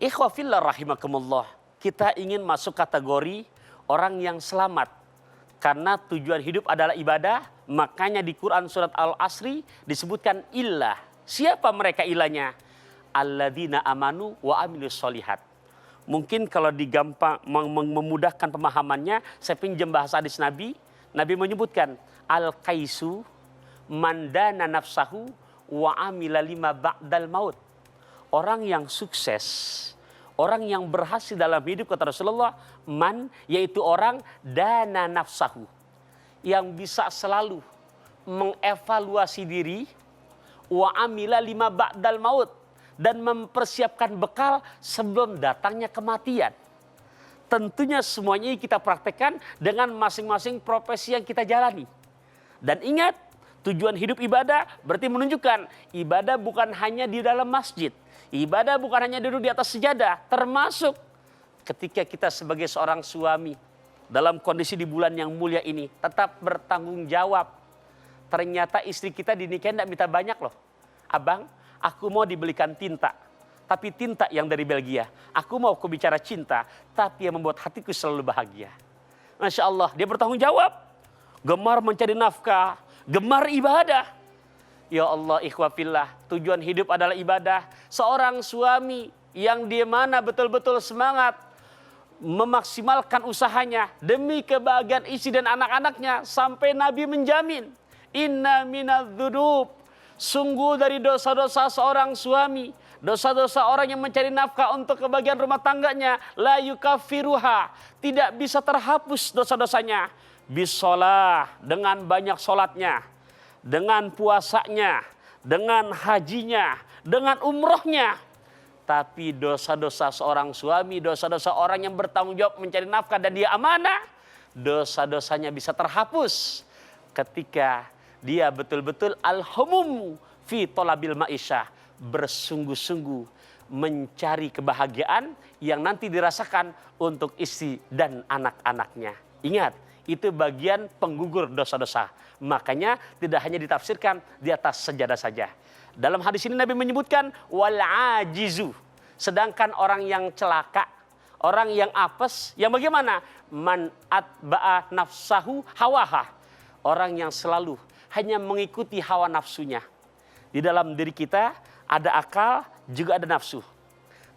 Ikhwafillah rahimakumullah. Kita ingin masuk kategori orang yang selamat. Karena tujuan hidup adalah ibadah. Makanya di Quran surat Al-Asri disebutkan illah. Siapa mereka ilahnya? Alladzina amanu wa amilus solihat. Mungkin kalau digampang memudahkan pemahamannya, saya pinjam bahasa hadis Nabi. Nabi menyebutkan al-kaisu mandana nafsahu wa amila lima ba'dal maut. Orang yang sukses, orang yang berhasil dalam hidup, kata Rasulullah, man, yaitu orang dana nafsahu, yang bisa selalu mengevaluasi diri, wa amila lima ba'dal maut, dan mempersiapkan bekal sebelum datangnya kematian. Tentunya semuanya kita praktekkan dengan masing-masing profesi yang kita jalani. Dan ingat, tujuan hidup ibadah berarti menunjukkan ibadah bukan hanya di dalam masjid. Ibadah bukan hanya duduk di atas sejadah, termasuk ketika kita sebagai seorang suami dalam kondisi di bulan yang mulia ini tetap bertanggung jawab. Ternyata istri kita dinikahin tidak minta banyak loh. Abang, aku mau dibelikan tinta, tapi tinta yang dari Belgia. Aku mau aku bicara cinta, tapi yang membuat hatiku selalu bahagia. Masya Allah, dia bertanggung jawab. Gemar mencari nafkah, gemar ibadah. Ya Allah, ikhwafillah, tujuan hidup adalah ibadah. Seorang suami yang di mana betul-betul semangat memaksimalkan usahanya demi kebahagiaan istri dan anak-anaknya, sampai Nabi menjamin, inna minadz-dzunub, sungguh dari dosa-dosa seorang suami, dosa-dosa orang yang mencari nafkah untuk kebahagiaan rumah tangganya, la yukaffiruha, tidak bisa terhapus dosa-dosanya, bisolah, dengan banyak sholatnya, dengan puasanya, dengan hajinya, dengan umrohnya. Tapi dosa-dosa seorang suami, dosa-dosa orang yang bertanggung jawab mencari nafkah dan dia amanah, dosa-dosanya bisa terhapus ketika dia betul-betul al-humum fi talabil ma'isyah, bersungguh-sungguh mencari kebahagiaan yang nanti dirasakan untuk istri dan anak-anaknya. Ingat, itu bagian penggugur dosa-dosa. Makanya tidak hanya ditafsirkan di atas sejadah saja. Dalam hadis ini Nabi menyebutkan wal ajizu, sedangkan orang yang celaka, orang yang apes, yang bagaimana? Man atba'a nafsahu hawaha, orang yang selalu hanya mengikuti hawa nafsunya. Di dalam diri kita ada akal, juga ada nafsu.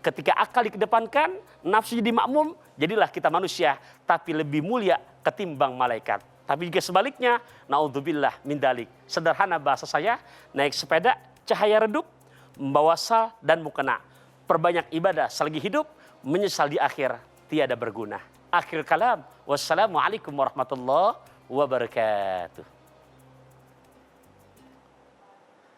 Ketika akal dikedepankan, nafsu jadi makmum, jadilah kita manusia, tapi lebih mulia ketimbang malaikat. Tapi juga sebaliknya, naudzubillah min dalik. Sederhana bahasa saya, naik sepeda, cahaya redup, membawa sal dan mukena. Perbanyak ibadah selagi hidup, menyesal di akhir, tiada berguna. Akhir kalam, wassalamualaikum warahmatullahi wabarakatuh.